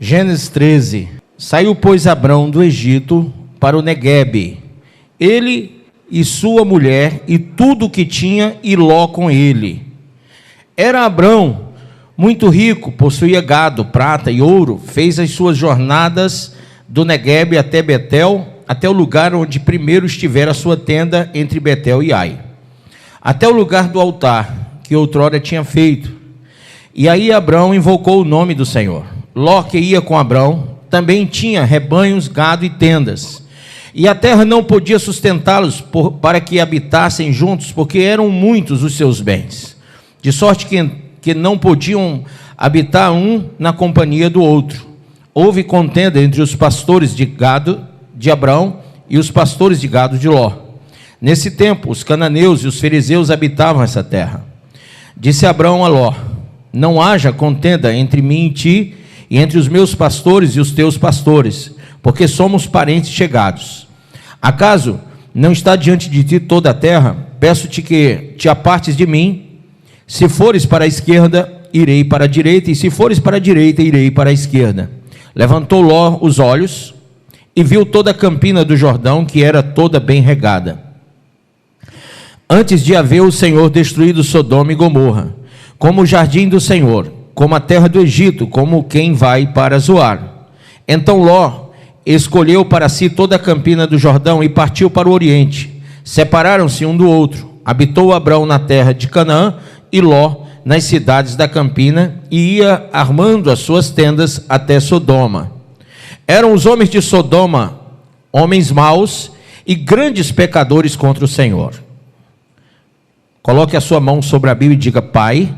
Gênesis 13. Saiu, pois, Abrão do Egito para o Neguebe, ele e sua mulher e tudo o que tinha, e Ló com ele. Era Abrão muito rico, possuía gado, prata e ouro. Fez as suas jornadas do Neguebe até Betel, até o lugar onde primeiro estivera a sua tenda, entre Betel e Ai, até o lugar do altar que outrora tinha feito. E aí Abrão invocou o nome do Senhor. Ló, que ia com Abrão, também tinha rebanhos, gado e tendas, e a terra não podia sustentá-los para que habitassem juntos, porque eram muitos os seus bens, de sorte que não podiam habitar um na companhia do outro. Houve contenda entre os pastores de gado de Abrão e os pastores de gado de Ló. Nesse tempo, os cananeus e os fariseus habitavam essa terra. Disse Abrão a Ló: não haja contenda entre mim e ti, e entre os meus pastores e os teus pastores, porque somos parentes chegados. Acaso não está diante de ti toda a terra? Peço-te que te apartes de mim. Se fores para a esquerda, irei para a direita, e se fores para a direita, irei para a esquerda. Levantou Ló os olhos e viu toda a campina do Jordão, que era toda bem regada, antes de haver o Senhor destruído Sodoma e Gomorra, como o jardim do Senhor, como a terra do Egito, como quem vai para Zoar. Então Ló escolheu para si toda a campina do Jordão e partiu para o oriente. Separaram-se um do outro. Habitou Abrão na terra de Canaã e Ló nas cidades da campina, e ia armando as suas tendas até Sodoma. Eram os homens de Sodoma homens maus e grandes pecadores contra o Senhor. Coloque a sua mão sobre a Bíblia e diga: Pai,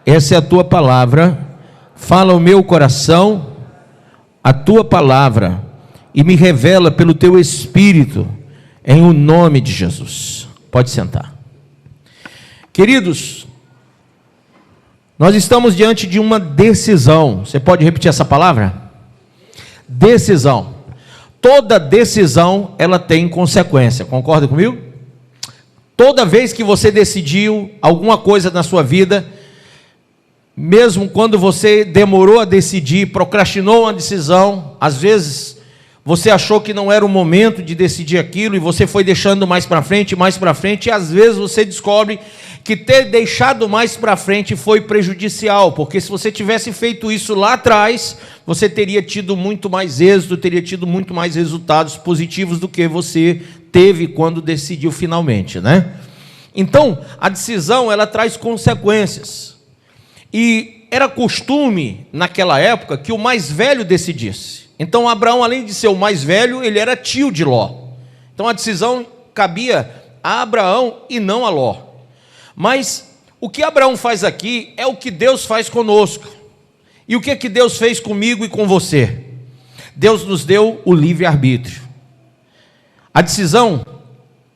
essa é a tua palavra, fala o meu coração a tua palavra, e me revela pelo teu Espírito, em o nome de Jesus. Pode sentar. Queridos, nós estamos diante de uma decisão. Você pode repetir essa palavra? Decisão. Toda decisão, ela tem consequência, concorda comigo? Toda vez que você decidiu alguma coisa na sua vida, mesmo quando você demorou a decidir, procrastinou uma decisão, às vezes você achou que não era o momento de decidir aquilo, e você foi deixando mais para frente, e às vezes você descobre que ter deixado mais para frente foi prejudicial, porque se você tivesse feito isso lá atrás, você teria tido muito mais êxito, teria tido muito mais resultados positivos do que você teve quando decidiu finalmente, né? Então, a decisão, ela traz consequências. E era costume, naquela época, que o mais velho decidisse. Então, Abraão, além de ser o mais velho, ele era tio de Ló. Então, a decisão cabia a Abraão e não a Ló. Mas o que Abraão faz aqui é o que Deus faz conosco. E o que é que Deus fez comigo e com você? Deus nos deu o livre-arbítrio. A decisão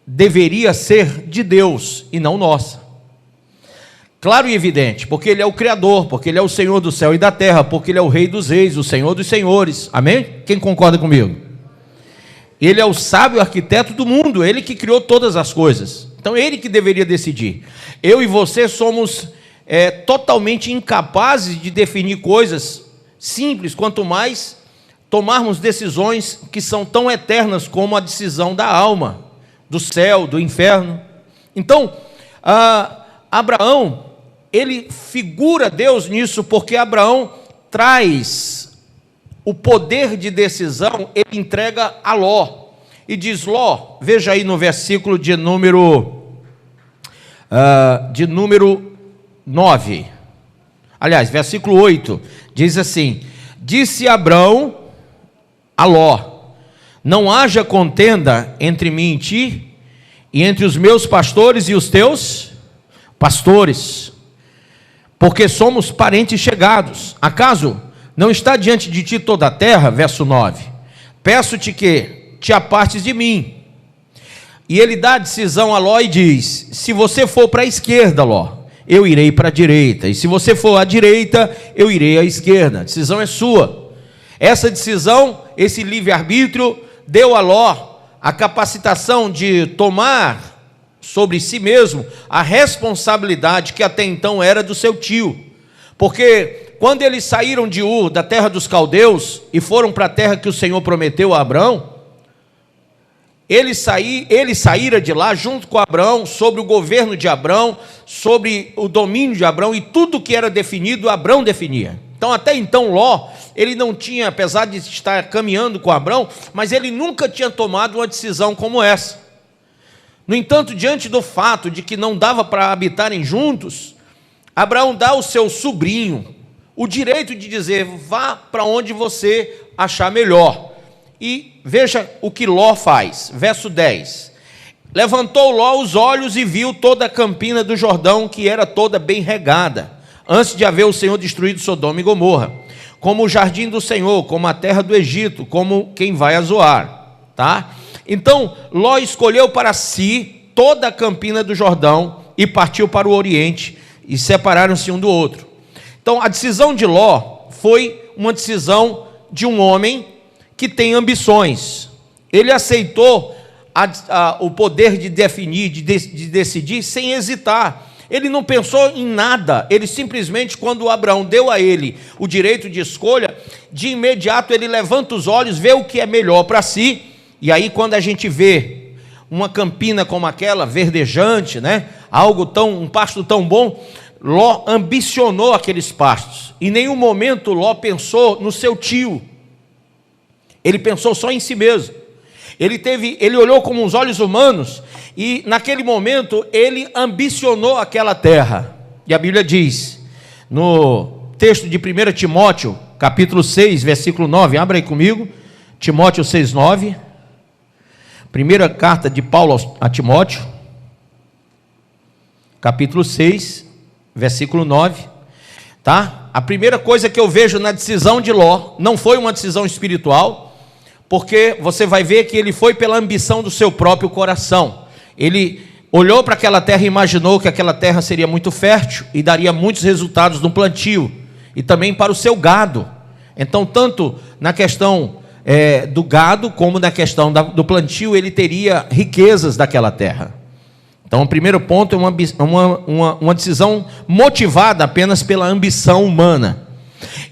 deveria ser de Deus e não nossa. Claro e evidente, porque Ele é o Criador, porque Ele é o Senhor do céu e da terra, porque Ele é o Rei dos reis, o Senhor dos senhores. Amém? Quem concorda comigo? Ele é o sábio arquiteto do mundo, Ele que criou todas as coisas. Então, Ele que deveria decidir. Eu e você somos totalmente incapazes de definir coisas simples, quanto mais tomarmos decisões que são tão eternas como a decisão da alma, do céu, do inferno. Então, Abraão, ele figura Deus nisso, porque Abraão traz o poder de decisão, ele entrega a Ló. E diz: Ló, veja aí no versículo de número 9. Aliás, versículo 8, diz assim: disse Abrão a Ló: não haja contenda entre mim e ti, e entre os meus pastores e os teus pastores, porque somos parentes chegados. Acaso não está diante de ti toda a terra? Verso 9. Peço-te que te apartes de mim. E ele dá a decisão a Ló e diz: se você for para a esquerda, Ló, eu irei para a direita, e se você for à direita, eu irei à esquerda. A decisão é sua. Essa decisão, esse livre-arbítrio, deu a Ló a capacitação de tomar sobre si mesmo a responsabilidade que até então era do seu tio, porque quando eles saíram de Ur, da terra dos caldeus, e foram para a terra que o Senhor prometeu a Abraão, ele saíra de lá junto com Abraão, sobre o governo de Abraão, sobre o domínio de Abraão, e tudo que era definido, Abraão definia. Então, até então, Ló, ele não tinha, apesar de estar caminhando com Abraão, mas ele nunca tinha tomado uma decisão como essa. No entanto, diante do fato de que não dava para habitarem juntos, Abraão dá ao seu sobrinho o direito de dizer: vá para onde você achar melhor. E veja o que Ló faz, verso 10. Levantou Ló os olhos e viu toda a campina do Jordão, que era toda bem regada, antes de haver o Senhor destruído Sodoma e Gomorra, como o jardim do Senhor, como a terra do Egito, como quem vai a Zoar. Tá? Então Ló escolheu para si toda a campina do Jordão e partiu para o oriente, e separaram-se um do outro. Então a decisão de Ló foi uma decisão de um homem que tem ambições. Ele aceitou o poder de definir, de decidir, sem hesitar. Ele não pensou em nada. Ele simplesmente, quando Abraão deu a ele o direito de escolha, de imediato ele levanta os olhos, vê o que é melhor para si. E aí, quando a gente vê uma campina como aquela, verdejante, né? Um pasto tão bom, Ló ambicionou aqueles pastos. Em nenhum momento Ló pensou no seu tio. Ele pensou só em si mesmo. Ele olhou com os olhos humanos e naquele momento ele ambicionou aquela terra. E a Bíblia diz, no texto de 1 Timóteo, capítulo 6, versículo 9, abra aí comigo, Timóteo 6, 9, primeira carta de Paulo a Timóteo, capítulo 6, versículo 9, tá? A primeira coisa que eu vejo na decisão de Ló, não foi uma decisão espiritual, porque você vai ver que ele foi pela ambição do seu próprio coração. Ele olhou para aquela terra e imaginou que aquela terra seria muito fértil e daria muitos resultados no plantio, e também para o seu gado. Então, tanto na questão do gado, como na questão do plantio, ele teria riquezas daquela terra. Então, o primeiro ponto é uma decisão motivada apenas pela ambição humana.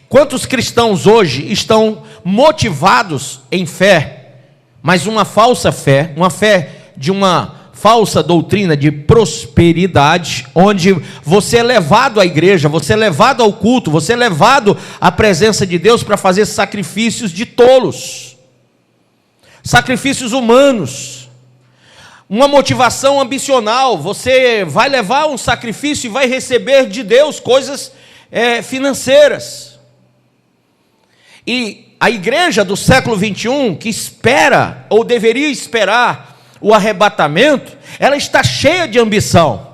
Quantos cristãos hoje estão motivados em fé, mas uma falsa fé, uma fé de uma falsa doutrina de prosperidade, onde você é levado à igreja, você é levado ao culto, você é levado à presença de Deus para fazer sacrifícios de tolos, sacrifícios humanos, uma motivação ambicional. Você vai levar um sacrifício e vai receber de Deus coisas financeiras. E a igreja do século 21, que espera, ou deveria esperar, o arrebatamento, ela está cheia de ambição.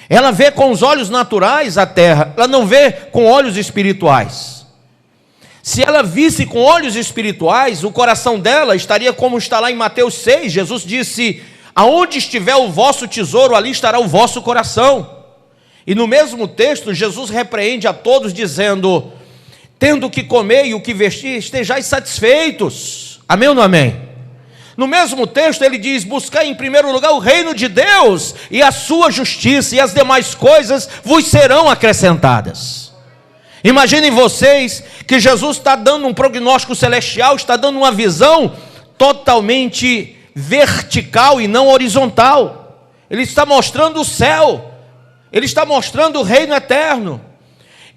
Ela vê com os olhos naturais a terra, ela não vê com olhos espirituais. Se ela visse com olhos espirituais, o coração dela estaria como está lá em Mateus 6, Jesus disse: aonde estiver o vosso tesouro, ali estará o vosso coração. E no mesmo texto, Jesus repreende a todos dizendo: tendo o que comer e o que vestir, estejais satisfeitos. Amém ou não amém? No mesmo texto ele diz: buscai em primeiro lugar o reino de Deus e a sua justiça, e as demais coisas vos serão acrescentadas. Imaginem vocês que Jesus está dando um prognóstico celestial, está dando uma visão totalmente vertical e não horizontal. Ele está mostrando o céu, ele está mostrando o reino eterno.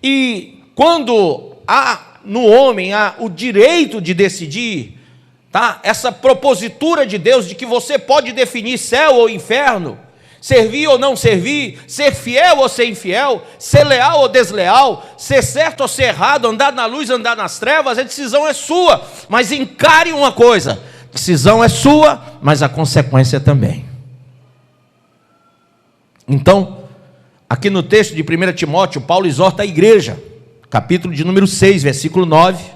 E quando há no homem o direito de decidir, tá? Essa propositura de Deus de que você pode definir céu ou inferno, servir ou não servir, ser fiel ou ser infiel, ser leal ou desleal, ser certo ou ser errado, andar na luz, andar nas trevas, a decisão é sua. Mas encare uma coisa: a decisão é sua, mas a consequência também. Então, aqui no texto de 1 Timóteo, Paulo exorta a igreja, capítulo de número 6, versículo 9.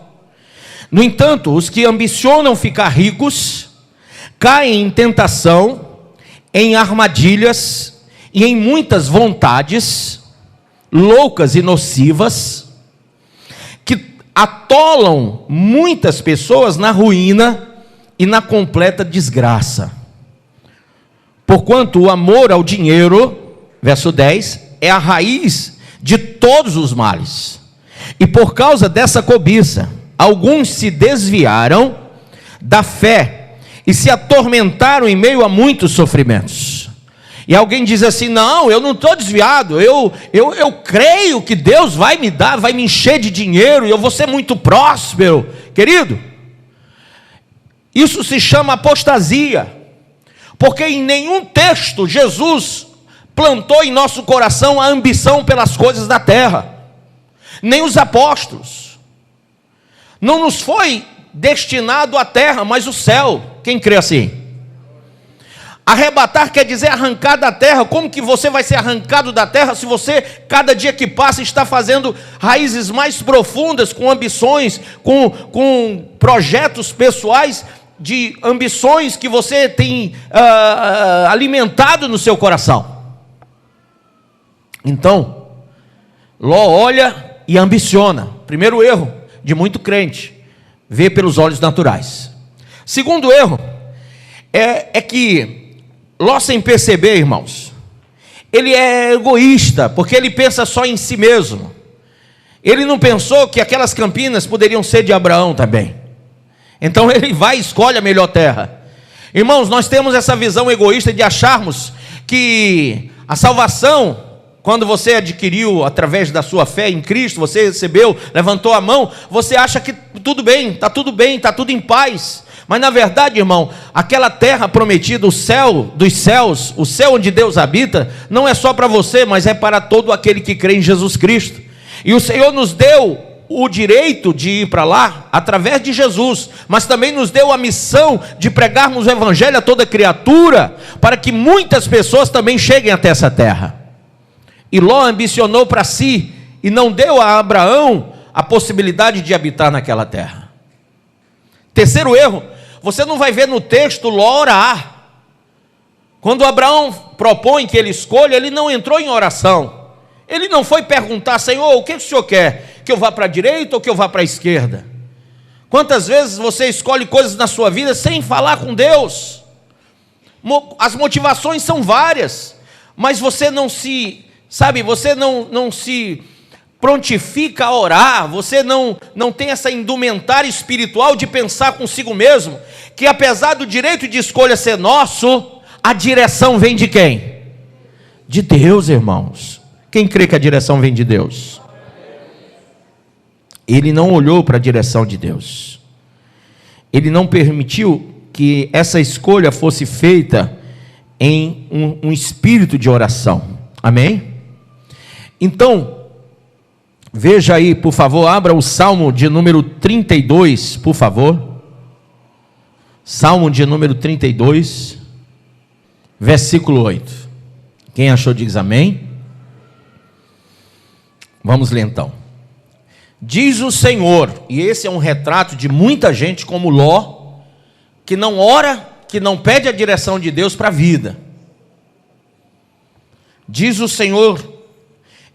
No entanto, os que ambicionam ficar ricos caem em tentação, em armadilhas e em muitas vontades loucas e nocivas, que atolam muitas pessoas na ruína e na completa desgraça. Porquanto o amor ao dinheiro, verso 10, é a raiz de todos os males. E por causa dessa cobiça, alguns se desviaram da fé e se atormentaram em meio a muitos sofrimentos. E alguém diz assim: não, eu não estou desviado, eu creio que Deus vai me dar, vai me encher de dinheiro e eu vou ser muito próspero. Querido, isso se chama apostasia, porque em nenhum texto Jesus plantou em nosso coração a ambição pelas coisas da terra, nem os apóstolos. Não nos foi destinado a terra, mas o céu. Quem crê assim? Arrebatar quer dizer arrancar da terra. Como que você vai ser arrancado da terra se você, cada dia que passa, está fazendo raízes mais profundas, com ambições, com projetos pessoais, de ambições que você tem alimentado no seu coração? Então, Ló olha e ambiciona. Primeiro erro de muito crente: vê pelos olhos naturais. Segundo erro é que Ló, sem perceber, irmãos, ele é egoísta, porque ele pensa só em si mesmo. Ele não pensou que aquelas campinas poderiam ser de Abraão também. Então ele vai e escolhe a melhor terra. Irmãos, nós temos essa visão egoísta de acharmos que a salvação, quando você adquiriu através da sua fé em Cristo, você recebeu, levantou a mão, você acha que tudo bem, está tudo em paz. Mas na verdade, irmão, aquela terra prometida, o céu dos céus, o céu onde Deus habita, não é só para você, mas é para todo aquele que crê em Jesus Cristo. E o Senhor nos deu o direito de ir para lá através de Jesus, mas também nos deu a missão de pregarmos o evangelho a toda criatura, para que muitas pessoas também cheguem até essa terra. E Ló ambicionou para si e não deu a Abraão a possibilidade de habitar naquela terra. Terceiro erro: você não vai ver no texto Ló orar. Quando Abraão propõe que ele escolha, ele não entrou em oração. Ele não foi perguntar: Senhor, o que o Senhor quer? Que eu vá para a direita ou que eu vá para a esquerda? Quantas vezes você escolhe coisas na sua vida sem falar com Deus? As motivações são várias, mas você não se, você não se prontifica a orar, você não tem essa indumentária espiritual de pensar consigo mesmo, que apesar do direito de escolha ser nosso, a direção vem de quem? De Deus, irmãos. Quem crê que a direção vem de Deus? Ele não olhou para a direção de Deus. Ele não permitiu que essa escolha fosse feita em um espírito de oração. Amém? Então, veja aí, por favor, abra o Salmo de número 32, por favor. Salmo de número 32, versículo 8. Quem achou diz amém. Vamos ler então. Diz o Senhor, e esse é um retrato de muita gente como Ló, que não ora, que não pede a direção de Deus para a vida. Diz o Senhor: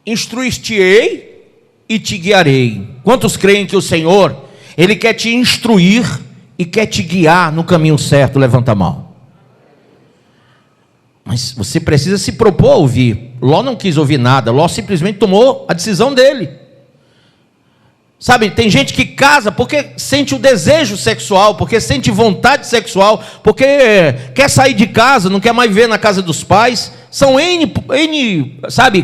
instruir-te-ei e te guiarei. Quantos creem que o Senhor, Ele quer te instruir e quer te guiar no caminho certo? Levanta a mão. Mas você precisa se propor a ouvir. Ló não quis ouvir nada, Ló simplesmente tomou a decisão dele. Sabe, tem gente que casa porque sente o desejo sexual, porque sente vontade sexual, porque quer sair de casa, não quer mais viver na casa dos pais. São N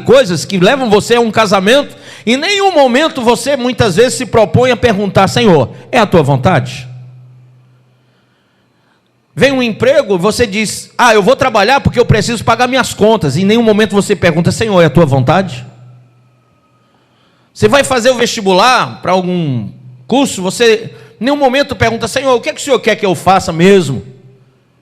coisas que levam você a um casamento, e em nenhum momento você muitas vezes se propõe a perguntar: Senhor, é a tua vontade? Vem um emprego, você diz: eu vou trabalhar porque eu preciso pagar minhas contas. E em nenhum momento você pergunta: Senhor, é a tua vontade? Você vai fazer o vestibular para algum curso, você em nenhum momento pergunta: Senhor, o que é que o Senhor quer que eu faça mesmo?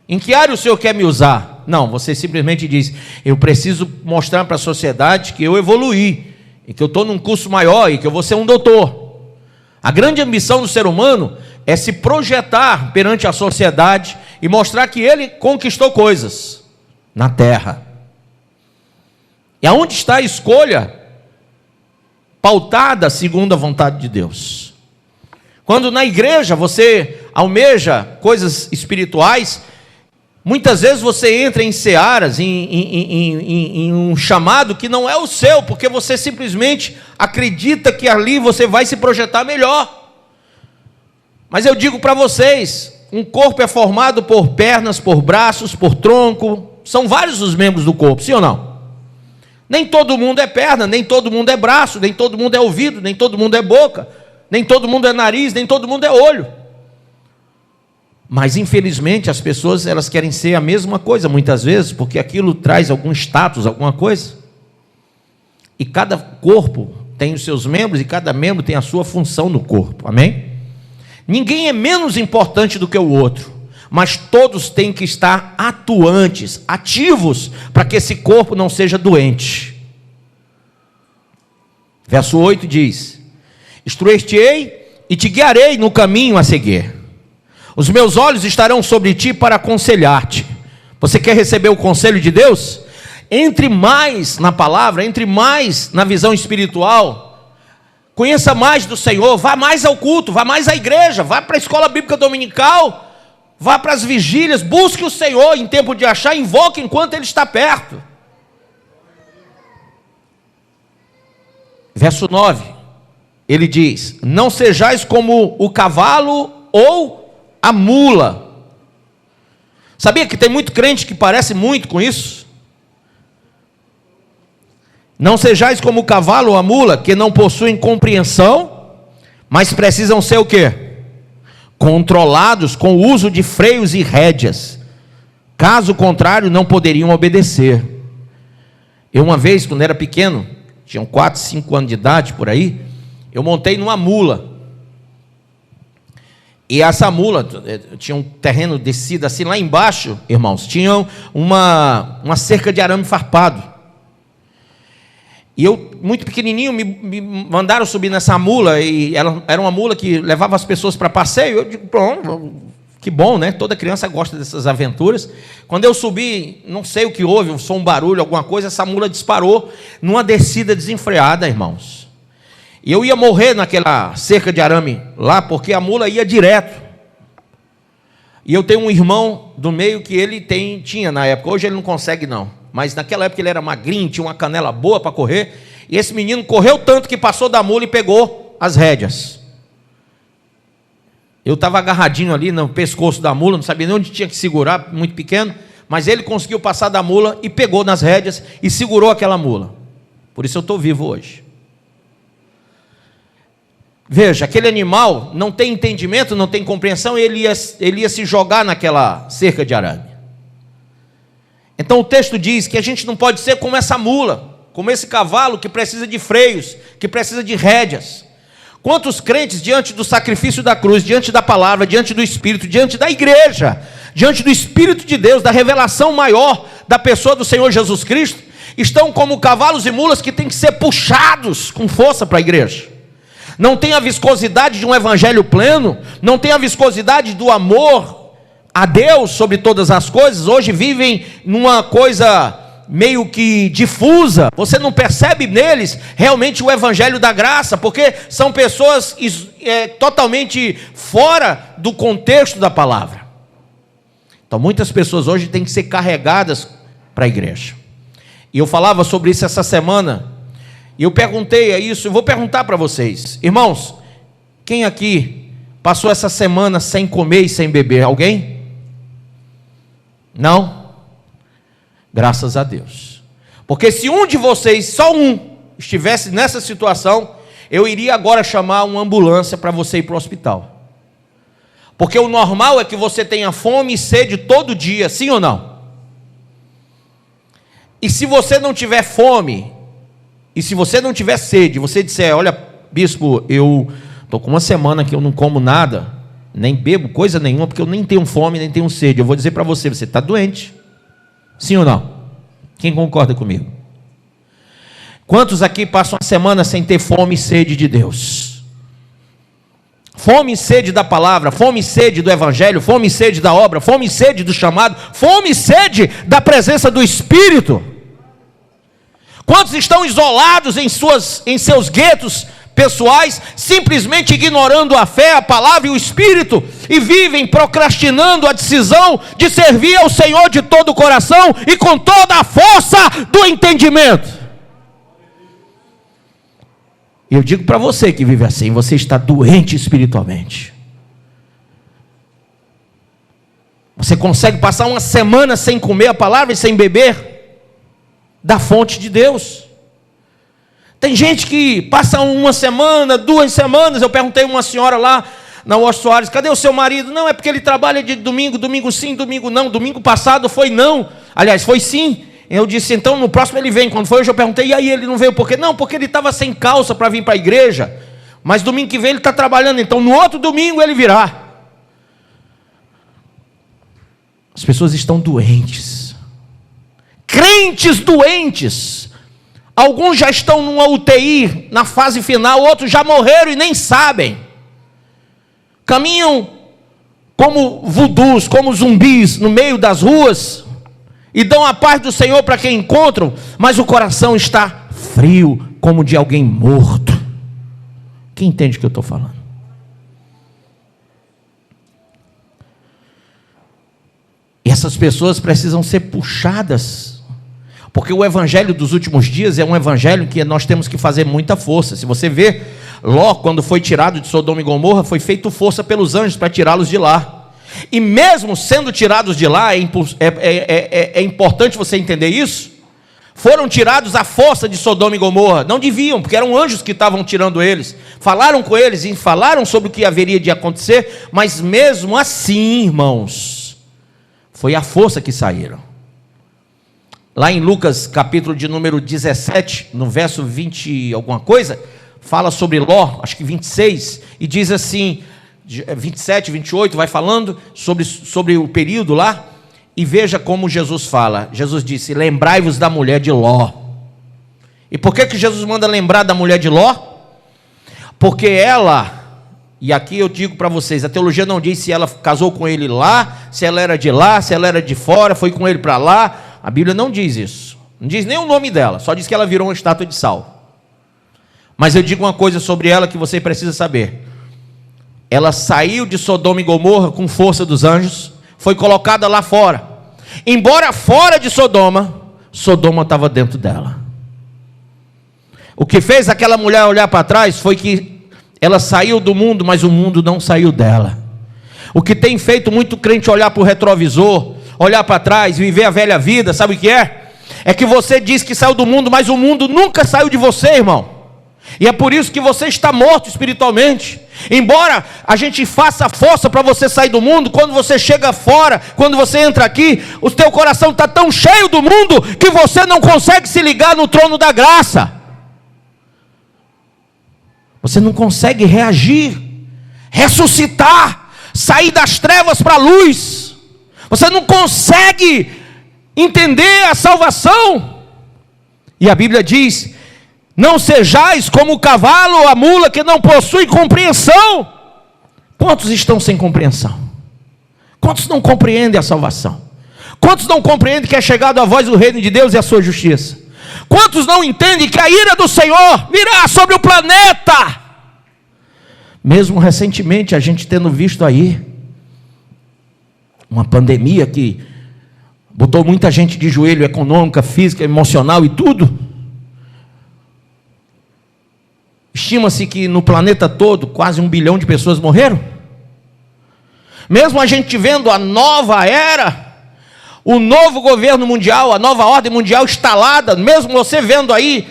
Em que área o Senhor quer me usar? Não, você simplesmente diz: eu preciso mostrar para a sociedade que eu evoluí, e que eu estou num curso maior, e que eu vou ser um doutor. A grande ambição do ser humano é se projetar perante a sociedade e mostrar que ele conquistou coisas na terra. E aonde está a escolha pautada segundo a vontade de Deus? Quando na igreja você almeja coisas espirituais, Muitas vezes você entra em searas, em um chamado que não é o seu, porque você simplesmente acredita que ali você vai se projetar melhor. Mas eu digo para vocês, um corpo é formado por pernas, por braços, por tronco, são vários os membros do corpo, sim ou não? Nem todo mundo é perna, nem todo mundo é braço, nem todo mundo é ouvido, nem todo mundo é boca, nem todo mundo é nariz, nem todo mundo é olho. Mas infelizmente as pessoas, elas querem ser a mesma coisa muitas vezes, porque aquilo traz algum status, alguma coisa. E cada corpo tem os seus membros, e cada membro tem a sua função no corpo, amém? Ninguém é menos importante do que o outro, mas todos têm que estar atuantes, ativos, para que esse corpo não seja doente. Verso 8 diz: instruir-te-ei e te guiarei no caminho a seguir. Os meus olhos estarão sobre ti para aconselhar-te. Você quer receber o conselho de Deus? Entre mais na palavra, entre mais na visão espiritual, conheça mais do Senhor, vá mais ao culto, vá mais à igreja, vá para a escola bíblica dominical, vá para as vigílias, busque o Senhor em tempo de achar, invoque enquanto Ele está perto. Verso 9, ele diz: não sejais como o cavalo ou a mula. Sabia que tem muito crente que parece muito com isso? Não sejais como o cavalo ou a mula, que não possuem compreensão, mas precisam ser o quê? Controlados com o uso de freios e rédeas. Caso contrário, não poderiam obedecer. Eu uma vez, quando era pequeno, tinha 4, 5 anos de idade, por aí, eu montei numa mula. E essa mula, tinha um terreno descido assim, lá embaixo, irmãos, tinha uma cerca de arame farpado. E eu, muito pequenininho, me mandaram subir nessa mula, e ela era uma mula que levava as pessoas para passeio. Eu digo, pronto, que bom, né? Toda criança gosta dessas aventuras. Quando eu subi, não sei o que houve, um barulho, alguma coisa, essa mula disparou numa descida desenfreada, irmãos. E eu ia morrer naquela cerca de arame lá, porque a mula ia direto. E eu tenho um irmão do meio que ele tinha na época, hoje ele não consegue não, mas naquela época ele era magrinho, tinha uma canela boa para correr, e esse menino correu tanto que passou da mula e pegou as rédeas. Eu estava agarradinho ali no pescoço da mula, não sabia nem onde tinha que segurar, muito pequeno, mas ele conseguiu passar da mula e pegou nas rédeas e segurou aquela mula. Por isso eu estou vivo hoje. Veja, aquele animal não tem entendimento, não tem compreensão, ele ia se jogar naquela cerca de arame. Então o texto diz que a gente não pode ser como essa mula, como esse cavalo que precisa de freios, que precisa de rédeas. Quantos crentes diante do sacrifício da cruz, diante da palavra, diante do Espírito, diante da igreja, diante do Espírito de Deus, da revelação maior da pessoa do Senhor Jesus Cristo, estão como cavalos e mulas que têm que ser puxados com força para a igreja. Não tem a viscosidade de um evangelho pleno, não tem a viscosidade do amor a Deus sobre todas as coisas. Hoje vivem numa coisa meio que difusa, você não percebe neles realmente o evangelho da graça, porque são pessoas totalmente fora do contexto da palavra. Então muitas pessoas hoje têm que ser carregadas para a igreja. E eu falava sobre isso essa semana, e eu perguntei isso, eu vou perguntar para vocês. Irmãos, quem aqui passou essa semana sem comer e sem beber? Alguém? Não? Graças a Deus. Porque se um de vocês, só um, estivesse nessa situação, eu iria agora chamar uma ambulância para você ir para o hospital. Porque o normal é que você tenha fome e sede todo dia, sim ou não? E se você não tiver fome, e se você não tiver sede, você disser, olha, bispo, eu estou com uma semana que eu não como nada, nem bebo coisa nenhuma, porque eu nem tenho fome, nem tenho sede. Eu vou dizer para você, você está doente. Sim ou não? Quem concorda comigo? Quantos aqui passam a semana sem ter fome e sede de Deus? Fome e sede da palavra, fome e sede do evangelho, fome e sede da obra, fome e sede do chamado, fome e sede da presença do Espírito. Quantos estão isolados em seus guetos, pessoais, simplesmente ignorando a fé, a palavra e o Espírito, e vivem procrastinando a decisão de servir ao Senhor de todo o coração e com toda a força do entendimento. Eu digo para você que vive assim, você está doente espiritualmente. Você consegue passar uma semana sem comer a palavra e sem beber da fonte de Deus. Tem gente que passa uma semana, 2 semanas. Eu perguntei a uma senhora lá na Washington Soares: cadê o seu marido? Não, é porque ele trabalha de domingo, domingo sim, domingo não. Domingo passado foi não, aliás, foi sim. Eu disse, então no próximo ele vem. Quando foi hoje eu perguntei, e aí ele não veio por quê? Não, porque ele estava sem calça para vir para a igreja, mas domingo que vem ele está trabalhando, então no outro domingo ele virá. As pessoas estão doentes, crentes doentes. Alguns já estão numa UTI, na fase final, outros já morreram e nem sabem. Caminham como vudus, como zumbis no meio das ruas, e dão a paz do Senhor para quem encontram, mas o coração está frio, como de alguém morto. Quem entende o que eu estou falando? E essas pessoas precisam ser puxadas, porque o evangelho dos últimos dias é um evangelho que nós temos que fazer muita força. Se você vê, Ló, quando foi tirado de Sodoma e Gomorra, foi feito força pelos anjos para tirá-los de lá. E mesmo sendo tirados de lá, é importante você entender isso, foram tirados à força de Sodoma e Gomorra. Não deviam, porque eram anjos que estavam tirando eles. Falaram com eles e falaram sobre o que haveria de acontecer, mas mesmo assim, irmãos, foi a força que saíram. Lá em Lucas, capítulo de número 17, no verso 20 alguma coisa, fala sobre Ló, acho que 26, e diz assim, 27, 28, vai falando sobre o período lá, e veja como Jesus fala. Jesus disse, lembrai-vos da mulher de Ló. E por que Jesus manda lembrar da mulher de Ló? Porque ela, e aqui eu digo para vocês, a teologia não diz se ela casou com ele lá, se ela era de lá, se ela era de fora, foi com ele para lá. A Bíblia não diz isso, não diz nem o nome dela, só diz que ela virou uma estátua de sal. Mas eu digo uma coisa sobre ela que você precisa saber. Ela saiu de Sodoma e Gomorra com força dos anjos, foi colocada lá fora. Embora fora de Sodoma, Sodoma estava dentro dela. O que fez aquela mulher olhar para trás foi que ela saiu do mundo, mas o mundo não saiu dela. O que tem feito muito crente olhar para o retrovisor, olhar para trás, viver a velha vida, sabe o que é? É que você diz que saiu do mundo, mas o mundo nunca saiu de você, irmão. E é por isso que você está morto espiritualmente. Embora a gente faça força para você sair do mundo, quando você chega fora, quando você entra aqui, o teu coração está tão cheio do mundo, que você não consegue se ligar no trono da graça. Você não consegue reagir, ressuscitar, sair das trevas para a luz. Você não consegue entender a salvação. E a Bíblia diz, não sejais como o cavalo ou a mula que não possui compreensão. Quantos estão sem compreensão? Quantos não compreendem a salvação? Quantos não compreendem que é chegado a voz do reino de Deus e a sua justiça? Quantos não entendem que a ira do Senhor virá sobre o planeta? Mesmo recentemente a gente tendo visto aí uma pandemia que botou muita gente de joelho, econômica, física, emocional e tudo. Estima-se que no planeta todo quase 1 bilhão de pessoas morreram. Mesmo a gente vendo a nova era, o novo governo mundial, a nova ordem mundial instalada, mesmo você vendo aí,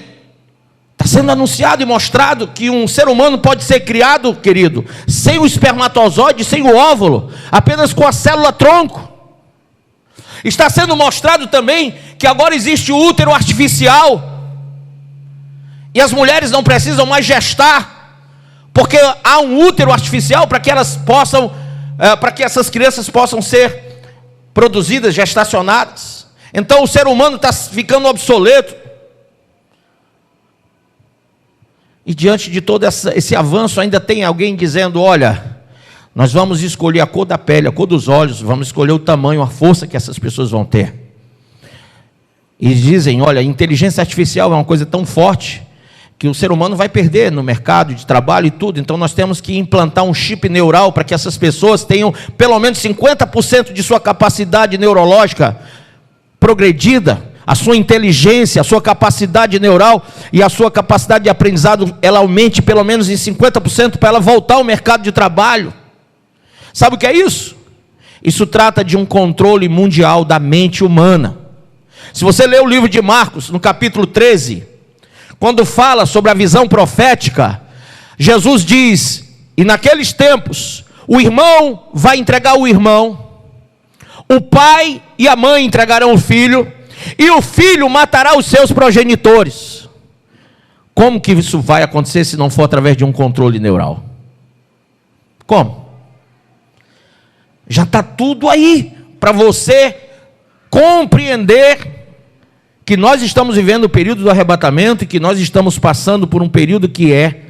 está sendo anunciado e mostrado que um ser humano pode ser criado, querido, sem o espermatozoide, sem o óvulo, apenas com a célula tronco. Está sendo mostrado também que agora existe o útero artificial, e as mulheres não precisam mais gestar, porque há um útero artificial para que elas possam, para que essas crianças possam ser produzidas, gestacionadas. Então o ser humano está ficando obsoleto. E diante de todo esse avanço, ainda tem alguém dizendo, olha, nós vamos escolher a cor da pele, a cor dos olhos, vamos escolher o tamanho, a força que essas pessoas vão ter. E dizem, olha, a inteligência artificial é uma coisa tão forte, que o ser humano vai perder no mercado de trabalho e tudo. Então nós temos que implantar um chip neural para que essas pessoas tenham pelo menos 50% de sua capacidade neurológica progredida, a sua inteligência, a sua capacidade neural e a sua capacidade de aprendizado, ela aumente pelo menos em 50% para ela voltar ao mercado de trabalho. Sabe o que é isso? Isso trata de um controle mundial da mente humana. Se você ler o livro de Marcos, no capítulo 13, quando fala sobre a visão profética, Jesus diz: e naqueles tempos, o irmão vai entregar o irmão, o pai e a mãe entregarão o filho, e o filho matará os seus progenitores. Como que isso vai acontecer se não for através de um controle neural? Como? Já está tudo aí para você compreender que nós estamos vivendo o período do arrebatamento e que nós estamos passando por um período que é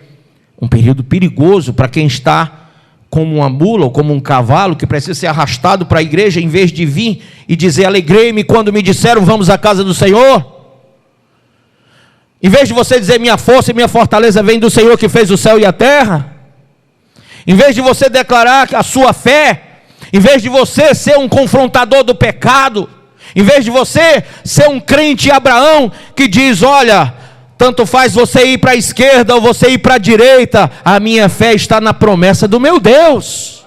um período perigoso para quem está como uma mula ou como um cavalo que precisa ser arrastado para a igreja em vez de vir e dizer: alegrei-me quando me disseram vamos à casa do Senhor. Em vez de você dizer: minha força e minha fortaleza vem do Senhor que fez o céu e a terra. Em vez de você declarar a sua fé, em vez de você ser um confrontador do pecado, em vez de você ser um crente Abraão que diz: olha, tanto faz você ir para a esquerda ou você ir para a direita, a minha fé está na promessa do meu Deus.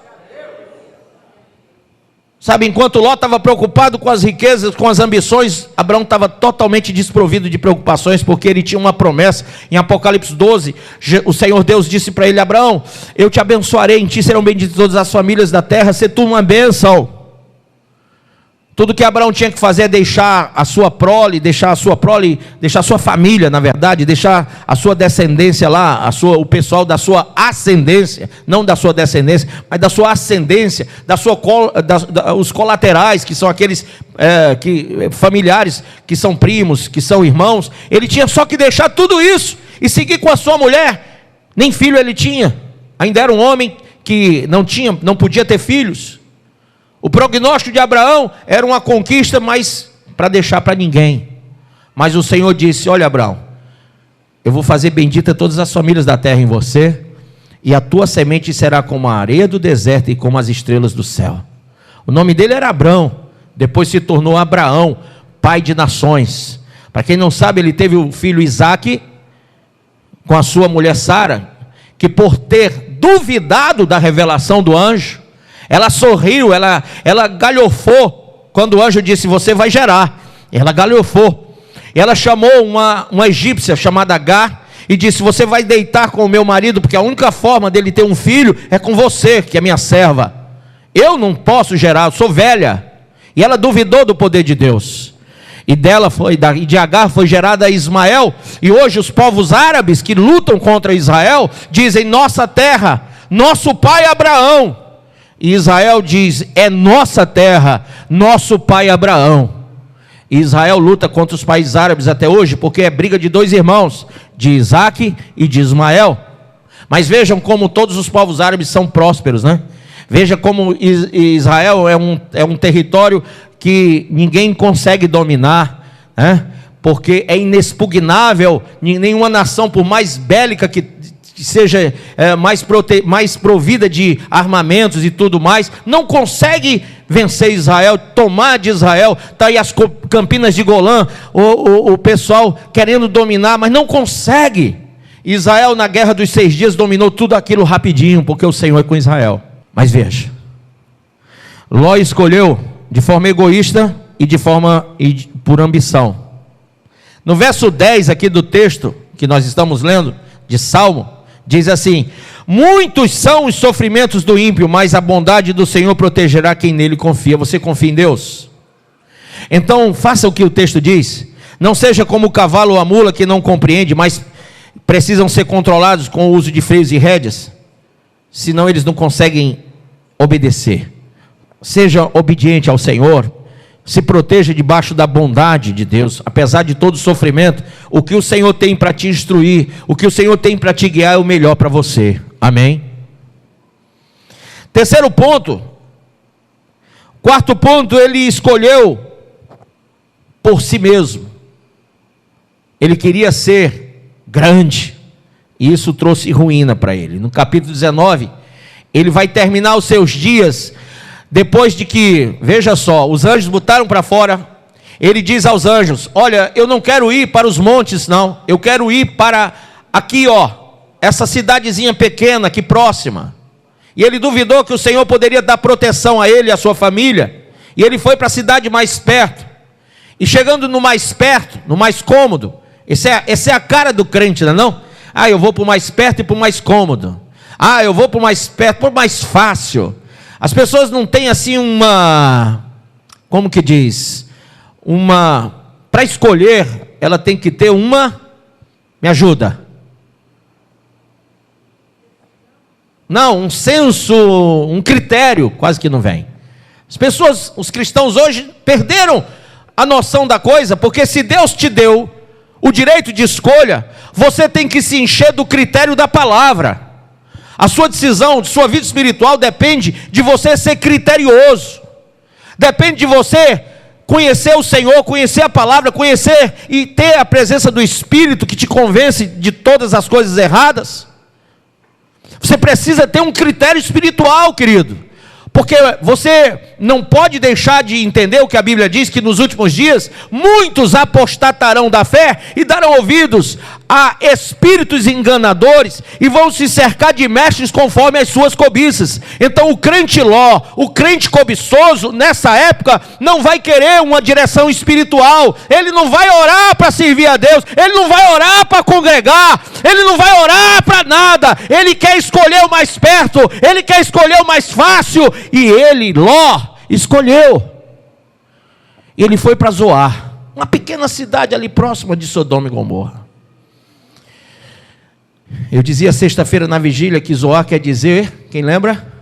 Sabe, enquanto Ló estava preocupado com as riquezas, com as ambições, Abraão estava totalmente desprovido de preocupações, porque ele tinha uma promessa. Em Apocalipse 12, o Senhor Deus disse para ele: Abraão, eu te abençoarei, em ti serão benditas todas as famílias da terra, se tu uma bênção. Tudo que Abraão tinha que fazer é deixar a sua prole, deixar a sua família, na verdade, deixar a sua descendência lá, o pessoal da sua ascendência, não da sua descendência, mas da sua ascendência, os colaterais, que são aqueles familiares, que são primos, que são irmãos. Ele tinha só que deixar tudo isso e seguir com a sua mulher. Nem filho ele tinha, ainda era um homem que não podia ter filhos. O prognóstico de Abraão era uma conquista, mas para deixar para ninguém. Mas o Senhor disse: olha, Abraão, eu vou fazer bendita todas as famílias da terra em você, e a tua semente será como a areia do deserto e como as estrelas do céu. O nome dele era Abrão, depois se tornou Abraão, pai de nações. Para quem não sabe, ele teve o filho Isaque com a sua mulher Sara, que por ter duvidado da revelação do anjo, ela sorriu, ela galhofou, quando o anjo disse: você vai gerar. Ela galhofou, ela chamou uma egípcia chamada Agar, e disse: você vai deitar com o meu marido, porque a única forma dele ter um filho é com você, que é minha serva. Eu não posso gerar, eu sou velha. E ela duvidou do poder de Deus, e de Agar foi gerada Ismael. E hoje os povos árabes que lutam contra Israel dizem: nossa terra, nosso pai Abraão. E Israel diz: é nossa terra, nosso pai Abraão. E Israel luta contra os países árabes até hoje, porque é briga de dois irmãos, de Isaque e de Ismael. Mas vejam como todos os povos árabes são prósperos, né? Veja como Israel é um território que ninguém consegue dominar, né? Porque é inexpugnável. Nenhuma nação, por mais bélica que seja mais provida de armamentos e tudo mais, não consegue vencer Israel, tomar de Israel. Está aí as campinas de Golã, o pessoal querendo dominar, mas não consegue. Israel, na guerra dos 6 dias, dominou tudo aquilo rapidinho, porque o Senhor é com Israel. Mas veja, Ló escolheu de forma egoísta e por ambição. No verso 10 aqui do texto que nós estamos lendo, de Salmo, diz assim: muitos são os sofrimentos do ímpio, mas a bondade do Senhor protegerá quem nele confia. Você confia em Deus? Então faça o que o texto diz. Não seja como o cavalo ou a mula, que não compreende, mas precisam ser controlados com o uso de freios e rédeas, senão eles não conseguem obedecer. Seja obediente ao Senhor, se proteja debaixo da bondade de Deus, apesar de todo o sofrimento. O que o Senhor tem para te instruir, o que o Senhor tem para te guiar é o melhor para você. Amém? Terceiro ponto. Quarto ponto, ele escolheu por si mesmo. Ele queria ser grande. E isso trouxe ruína para ele. No capítulo 19, ele vai terminar os seus dias, depois de que, veja só, os anjos botaram para fora. Ele diz aos anjos: olha, eu não quero ir para os montes não, eu quero ir para aqui, ó, essa cidadezinha pequena aqui próxima. E ele duvidou que o Senhor poderia dar proteção a ele e a sua família, e ele foi para a cidade mais perto. E chegando no mais perto, no mais cômodo, essa é a cara do crente, não é não? Ah, eu vou para o mais perto e para o mais cômodo. Ah, eu vou para o mais perto, para o mais fácil. As pessoas não têm assim como que diz? Para escolher, ela tem que ter me ajuda. Não, um senso, um critério, quase que não vem. As pessoas, os cristãos hoje perderam a noção da coisa, porque se Deus te deu o direito de escolha, você tem que se encher do critério da palavra. A sua decisão, de sua vida espiritual depende de você ser criterioso. Depende de você conhecer o Senhor, conhecer a palavra, conhecer e ter a presença do Espírito que te convence de todas as coisas erradas. Você precisa ter um critério espiritual, querido, porque você não pode deixar de entender o que a Bíblia diz, que nos últimos dias muitos apostatarão da fé e darão ouvidos a espíritos enganadores e vão se cercar de mestres conforme as suas cobiças. Então o crente ló, o crente cobiçoso, nessa época, não vai querer uma direção espiritual. Ele não vai orar para servir a Deus, ele não vai orar para congregar, ele não vai orar para nada. Ele quer escolher o mais perto, ele quer escolher o mais fácil. E ele, Ló, escolheu. Ele foi para Zoar, uma pequena cidade ali próxima de Sodoma e Gomorra. Eu dizia sexta-feira na vigília que Zoar quer dizer, quem lembra?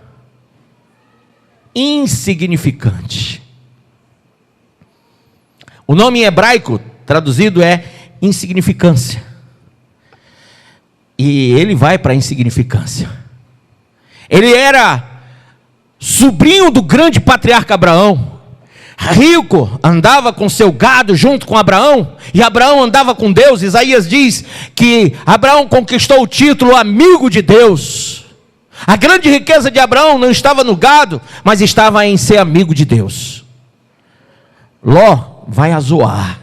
Insignificante. O nome em hebraico traduzido é insignificância. E ele vai para a insignificância. Ele era sobrinho do grande patriarca Abraão, rico, andava com seu gado junto com Abraão, e Abraão andava com Deus. Isaías diz que Abraão conquistou o título amigo de Deus. A grande riqueza de Abraão não estava no gado, mas estava em ser amigo de Deus. Ló vai a Zoar,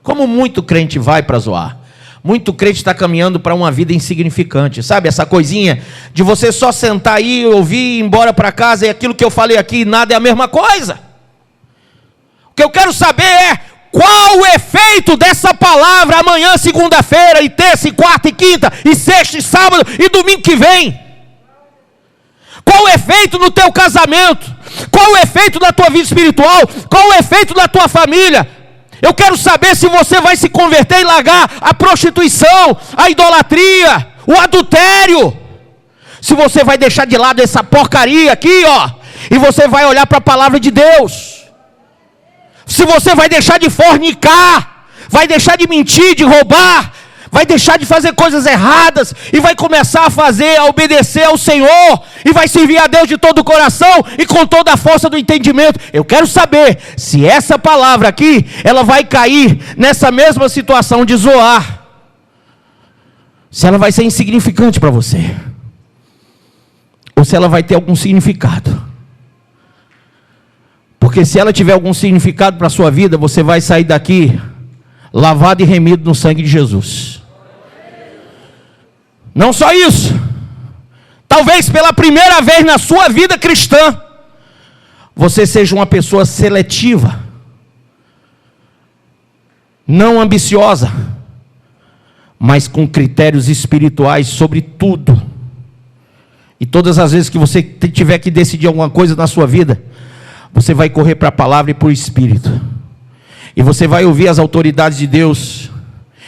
como muito crente vai para Zoar. Muito crente está caminhando para uma vida insignificante, sabe? Essa coisinha de você só sentar aí, ouvir e ir embora para casa, e aquilo que eu falei aqui, nada é a mesma coisa. O que eu quero saber é qual o efeito dessa palavra amanhã, segunda-feira, e terça, e quarta, e quinta, e sexta, e sábado, e domingo que vem. Qual o efeito no teu casamento? Qual o efeito na tua vida espiritual? Qual o efeito na tua família? Eu quero saber se você vai se converter e largar a prostituição, a idolatria, o adultério. Se você vai deixar de lado essa porcaria aqui, ó, e você vai olhar para a palavra de Deus. Se você vai deixar de fornicar, vai deixar de mentir, de roubar, vai deixar de fazer coisas erradas e vai começar a obedecer ao Senhor, e vai servir a Deus de todo o coração e com toda a força do entendimento. Eu quero saber se essa palavra aqui, ela vai cair nessa mesma situação de Zoar, se ela vai ser insignificante para você, ou se ela vai ter algum significado. Porque se ela tiver algum significado para a sua vida, você vai sair daqui lavado e remido no sangue de Jesus. Não só isso, talvez pela primeira vez na sua vida cristã, você seja uma pessoa seletiva, não ambiciosa, mas com critérios espirituais sobre tudo. E todas as vezes que você tiver que decidir alguma coisa na sua vida, você vai correr para a palavra e para o Espírito. E você vai ouvir as autoridades de Deus,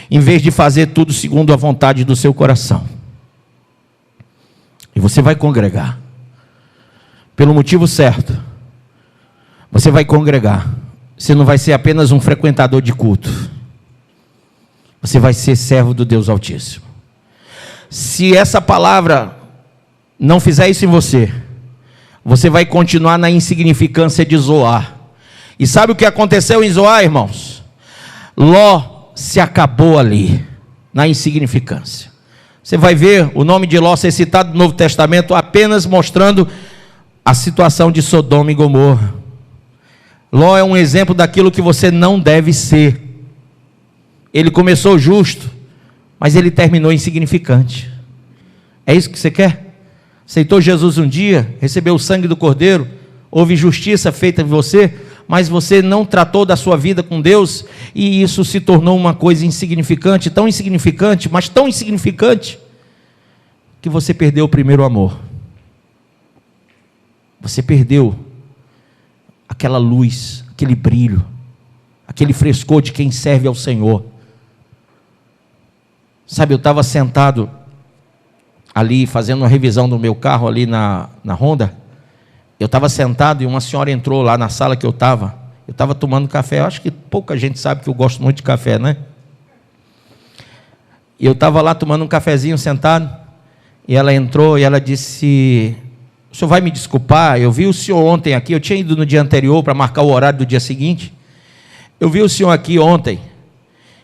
em vez de fazer tudo segundo a vontade do seu coração. E você vai congregar. Pelo motivo certo. Você vai congregar. Você não vai ser apenas um frequentador de culto. Você vai ser servo do Deus Altíssimo. Se essa palavra não fizer isso em você, você vai continuar na insignificância de Zoar. E sabe o que aconteceu em Zoar, irmãos? Ló se acabou ali. na insignificância. Você vai ver o nome de Ló ser citado no Novo Testamento apenas mostrando a situação de Sodoma e Gomorra. Ló é um exemplo daquilo que você não deve ser. Ele começou justo, mas ele terminou insignificante. É isso que você quer? Aceitou Jesus um dia, recebeu o sangue do Cordeiro, houve justiça feita em você, mas você não tratou da sua vida com Deus, e isso se tornou uma coisa insignificante, mas tão insignificante, que você perdeu o primeiro amor. Você perdeu aquela luz, aquele brilho, aquele frescor de quem serve ao Senhor. Sabe, eu estava sentado ali, fazendo uma revisão do meu carro ali na Honda. Eu estava sentado e uma senhora entrou lá na sala que eu estava tomando café. Eu acho que pouca gente sabe que eu gosto muito de café, né? E eu estava lá tomando um cafezinho sentado, e ela entrou e ela disse: o senhor vai me desculpar, eu vi o senhor ontem aqui, eu tinha ido no dia anterior para marcar o horário do dia seguinte, eu vi o senhor aqui ontem,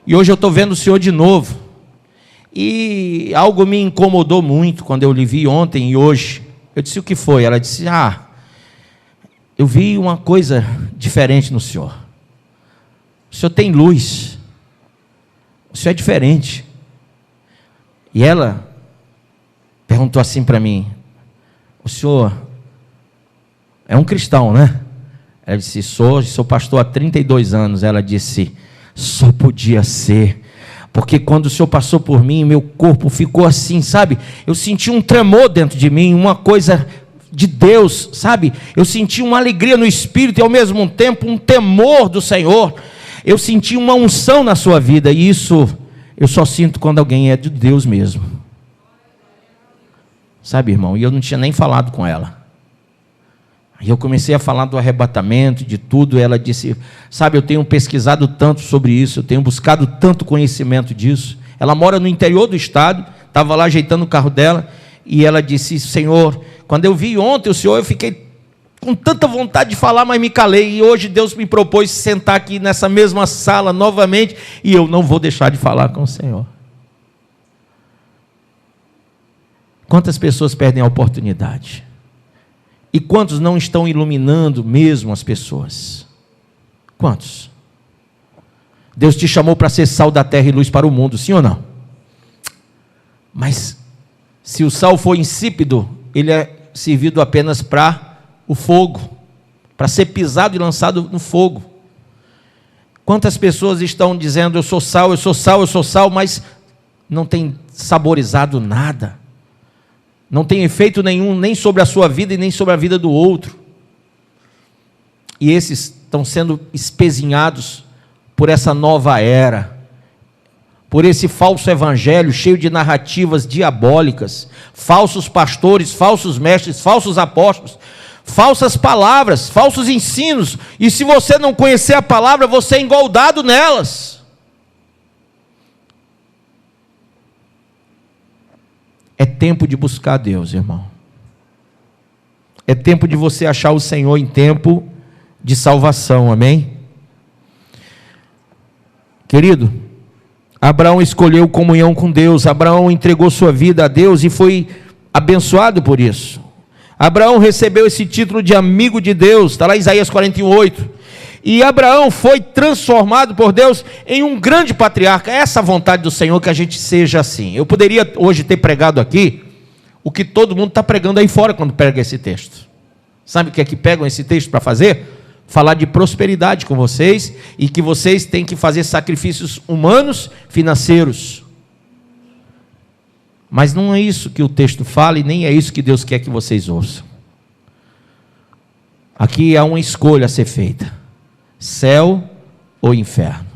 e hoje eu estou vendo o senhor de novo, e algo me incomodou muito quando eu lhe vi ontem e hoje. Eu disse: o que foi? Ela disse: eu vi uma coisa diferente no senhor. O senhor tem luz, o senhor é diferente. E ela perguntou assim para mim: o senhor é um cristão, né? Ela disse: sou pastor há 32 anos. Ela disse: só podia ser, porque quando o senhor passou por mim, meu corpo ficou assim, sabe? Eu senti um tremor dentro de mim, uma coisa de Deus, sabe? Eu senti uma alegria no Espírito e ao mesmo tempo um temor do Senhor. Eu senti uma unção na sua vida, e isso eu só sinto quando alguém é de Deus mesmo. Sabe, irmão? E eu não tinha nem falado com ela. Aí eu comecei a falar do arrebatamento, de tudo. Ela disse: sabe, eu tenho pesquisado tanto sobre isso, eu tenho buscado tanto conhecimento disso. Ela mora no interior do estado, estava lá ajeitando o carro dela, e ela disse: Senhor, quando eu vi ontem o senhor, eu fiquei com tanta vontade de falar, mas me calei, e hoje Deus me propôs sentar aqui nessa mesma sala novamente, e eu não vou deixar de falar com o Senhor. Quantas pessoas perdem a oportunidade? E quantos não estão iluminando mesmo as pessoas? Quantos? Deus te chamou para ser sal da terra e luz para o mundo, sim ou não? Mas se o sal for insípido, ele é servido apenas para o fogo, para ser pisado e lançado no fogo. Quantas pessoas estão dizendo: eu sou sal, eu sou sal, eu sou sal, mas não tem saborizado nada, não tem efeito nenhum, nem sobre a sua vida e nem sobre a vida do outro. E esses estão sendo espezinhados por essa nova era, por esse falso evangelho cheio de narrativas diabólicas, falsos pastores, falsos mestres, falsos apóstolos, falsas palavras, falsos ensinos. E se você não conhecer a palavra, você é engoldado nelas. É tempo de buscar Deus, irmão. É tempo de você achar o Senhor em tempo de salvação, amém? Querido, Abraão escolheu comunhão com Deus. Abraão entregou sua vida a Deus e foi abençoado por isso. Abraão recebeu esse título de amigo de Deus, está lá em Isaías 41:8. E Abraão foi transformado por Deus em um grande patriarca. É essa a vontade do Senhor, que a gente seja assim. Eu poderia hoje ter pregado aqui o que todo mundo está pregando aí fora quando prega esse texto. Sabe o que é que pegam esse texto para fazer? Falar de prosperidade com vocês, e que vocês têm que fazer sacrifícios humanos, financeiros. Mas não é isso que o texto fala, e nem é isso que Deus quer que vocês ouçam. Aqui há uma escolha a ser feita: céu ou inferno.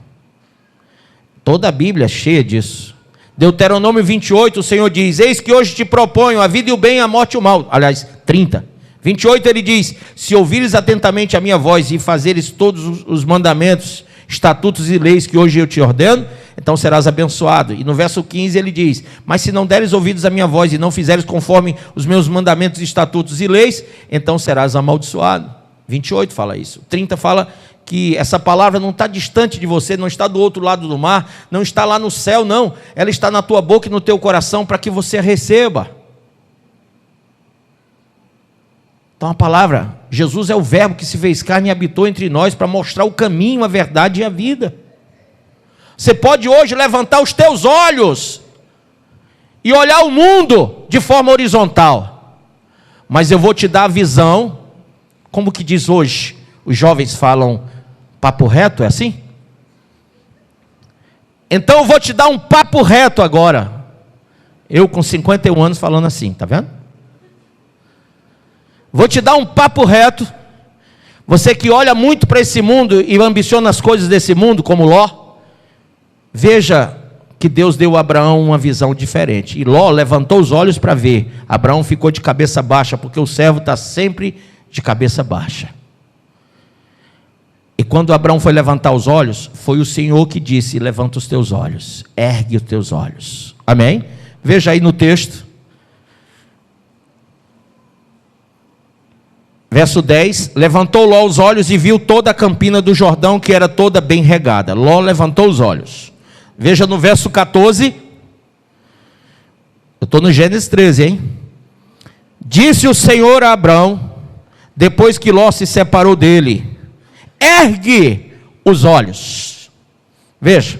Toda a Bíblia é cheia disso. Deuteronômio 28, o Senhor diz: eis que hoje te proponho a vida e o bem, a morte e o mal. Aliás, 30. 28 ele diz: se ouvires atentamente a minha voz e fazeres todos os mandamentos, estatutos e leis que hoje eu te ordeno, então serás abençoado. E no verso 15 ele diz: mas se não deres ouvidos à minha voz e não fizeres conforme os meus mandamentos, estatutos e leis, então serás amaldiçoado. 28 fala isso. 30 fala que essa palavra não está distante de você, não está do outro lado do mar, não está lá no céu, não. Ela está na tua boca e no teu coração para que você a receba. Então a palavra, Jesus é o verbo que se fez carne e habitou entre nós para mostrar o caminho, a verdade e a vida. Você pode hoje levantar os teus olhos e olhar o mundo de forma horizontal, mas eu vou te dar a visão, como que diz hoje, os jovens falam papo reto, é assim? Então eu vou te dar um papo reto agora, eu com 51 anos falando assim, tá vendo? Vou te dar um papo reto, você que olha muito para esse mundo e ambiciona as coisas desse mundo, como Ló, veja que Deus deu a Abraão uma visão diferente, e Ló levantou os olhos para ver, Abraão ficou de cabeça baixa, porque o servo está sempre de cabeça baixa. E quando Abraão foi levantar os olhos, foi o Senhor que disse, levanta os teus olhos, ergue os teus olhos, amém? Veja aí no texto, verso 10, levantou Ló os olhos e viu toda a campina do Jordão, que era toda bem regada. Ló levantou os olhos. Veja no verso 14, eu estou no Gênesis 13, hein? Disse o Senhor a Abraão, depois que Ló se separou dele, ergue os olhos. Veja,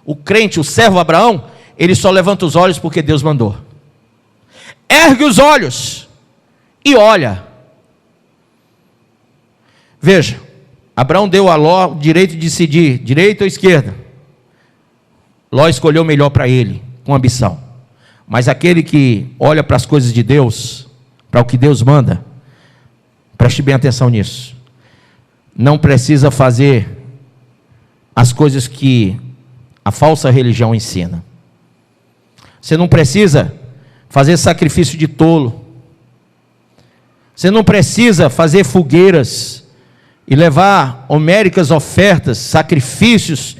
o crente, o servo Abraão, ele só levanta os olhos porque Deus mandou. Ergue os olhos e olha. Veja, Abraão deu a Ló o direito de decidir, direita ou esquerda. Ló escolheu o melhor para ele, com ambição. Mas aquele que olha para as coisas de Deus, para o que Deus manda, preste bem atenção nisso. Não precisa fazer as coisas que a falsa religião ensina. Você não precisa fazer sacrifício de tolo. Você não precisa fazer fogueiras e levar homéricas ofertas, sacrifícios,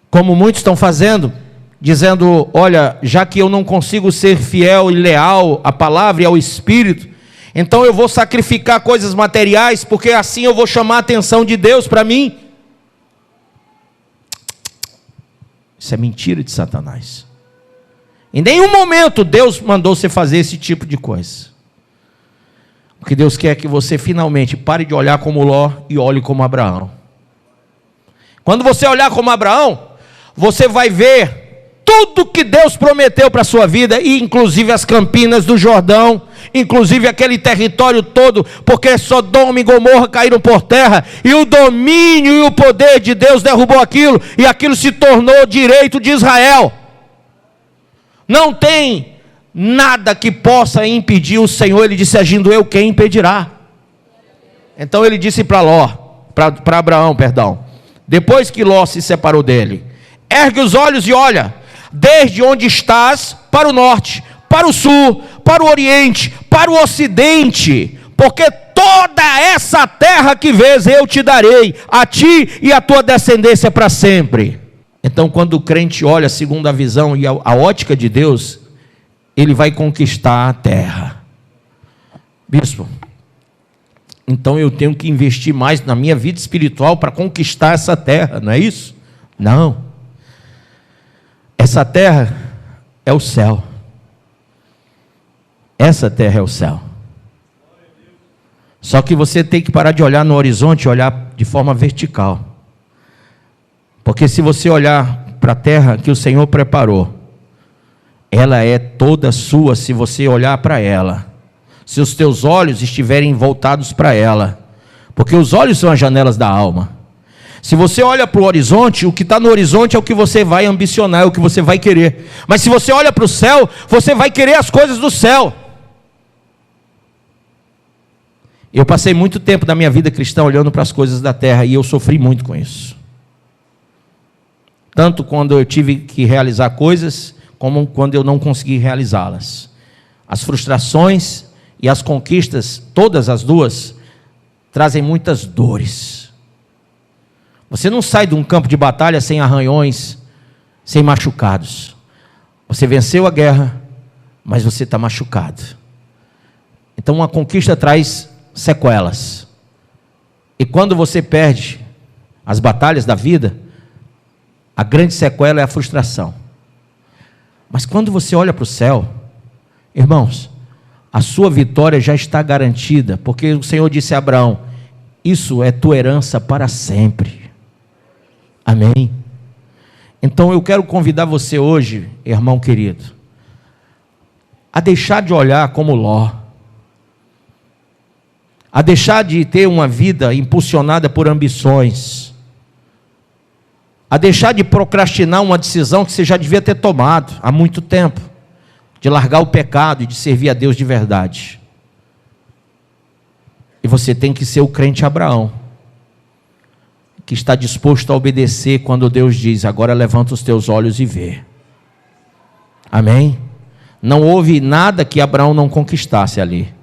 como muitos estão fazendo, dizendo, olha, já que eu não consigo ser fiel e leal à palavra e ao Espírito, então eu vou sacrificar coisas materiais, porque assim eu vou chamar a atenção de Deus para mim. Isso é mentira de Satanás. Em nenhum momento Deus mandou você fazer esse tipo de coisa. O que Deus quer é que você finalmente pare de olhar como Ló e olhe como Abraão. Quando você olhar como Abraão, você vai ver tudo que Deus prometeu para a sua vida, e inclusive as campinas do Jordão, inclusive aquele território todo, porque Sodoma e Gomorra caíram por terra, e o domínio e o poder de Deus derrubou aquilo, e aquilo se tornou direito de Israel. Não tem nada que possa impedir o Senhor. Ele disse, agindo eu, quem impedirá? Então ele disse para Abraão, depois que Ló se separou dele, ergue os olhos e olha, desde onde estás, para o norte, para o sul, para o oriente, para o ocidente, porque toda essa terra que vês eu te darei, a ti e a tua descendência para sempre. Então quando o crente olha segundo a visão e a ótica de Deus, ele vai conquistar a terra. Bispo, então eu tenho que investir mais na minha vida espiritual para conquistar essa terra, não é isso? Não. Essa terra é o céu. Essa terra é o céu. Só que você tem que parar de olhar no horizonte e olhar de forma vertical. Porque se você olhar para a terra que o Senhor preparou, ela é toda sua se você olhar para ela, se os teus olhos estiverem voltados para ela, porque os olhos são as janelas da alma. Se você olha para o horizonte, o que está no horizonte é o que você vai ambicionar, é o que você vai querer. Mas se você olha para o céu, você vai querer as coisas do céu. Eu passei muito tempo da minha vida cristã olhando para as coisas da terra, e eu sofri muito com isso. Tanto quando eu tive que realizar coisas, como quando eu não consegui realizá-las. As frustrações e as conquistas, todas as duas, trazem muitas dores. Você não sai de um campo de batalha sem arranhões, sem machucados. Você venceu a guerra, mas você está machucado. Então uma conquista traz sequelas. E quando você perde as batalhas da vida, a grande sequela é a frustração. Mas quando você olha para o céu, irmãos, a sua vitória já está garantida, porque o Senhor disse a Abraão: isso é tua herança para sempre. Amém? Então eu quero convidar você hoje, irmão querido, a deixar de olhar como Ló, a deixar de ter uma vida impulsionada por ambições, a deixar de procrastinar uma decisão que você já devia ter tomado há muito tempo, de largar o pecado e de servir a Deus de verdade. E você tem que ser o crente Abraão, que está disposto a obedecer quando Deus diz: agora levanta os teus olhos e vê. Amém? Não houve nada que Abraão não conquistasse ali.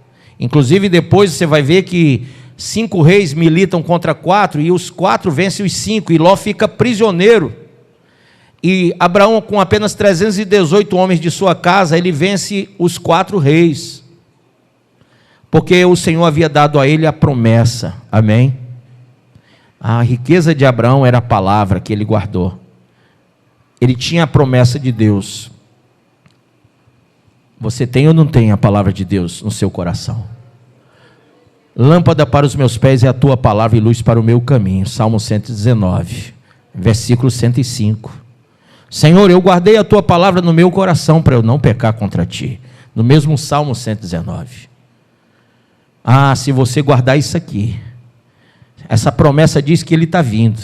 Inclusive depois você vai ver que 5 reis militam contra 4, e os 4 vencem os 5, e Ló fica prisioneiro. E Abraão, com apenas 318 homens de sua casa, ele vence os 4 reis, porque o Senhor havia dado a ele a promessa. Amém? A riqueza de Abraão era a palavra que ele guardou. Ele tinha a promessa de Deus. Você tem ou não tem a palavra de Deus no seu coração? Lâmpada para os meus pés é a tua palavra e luz para o meu caminho. Salmo 119, versículo 105. Senhor, eu guardei a tua palavra no meu coração para eu não pecar contra ti. No mesmo Salmo 119. Ah, se você guardar isso aqui, essa promessa diz que ele está vindo.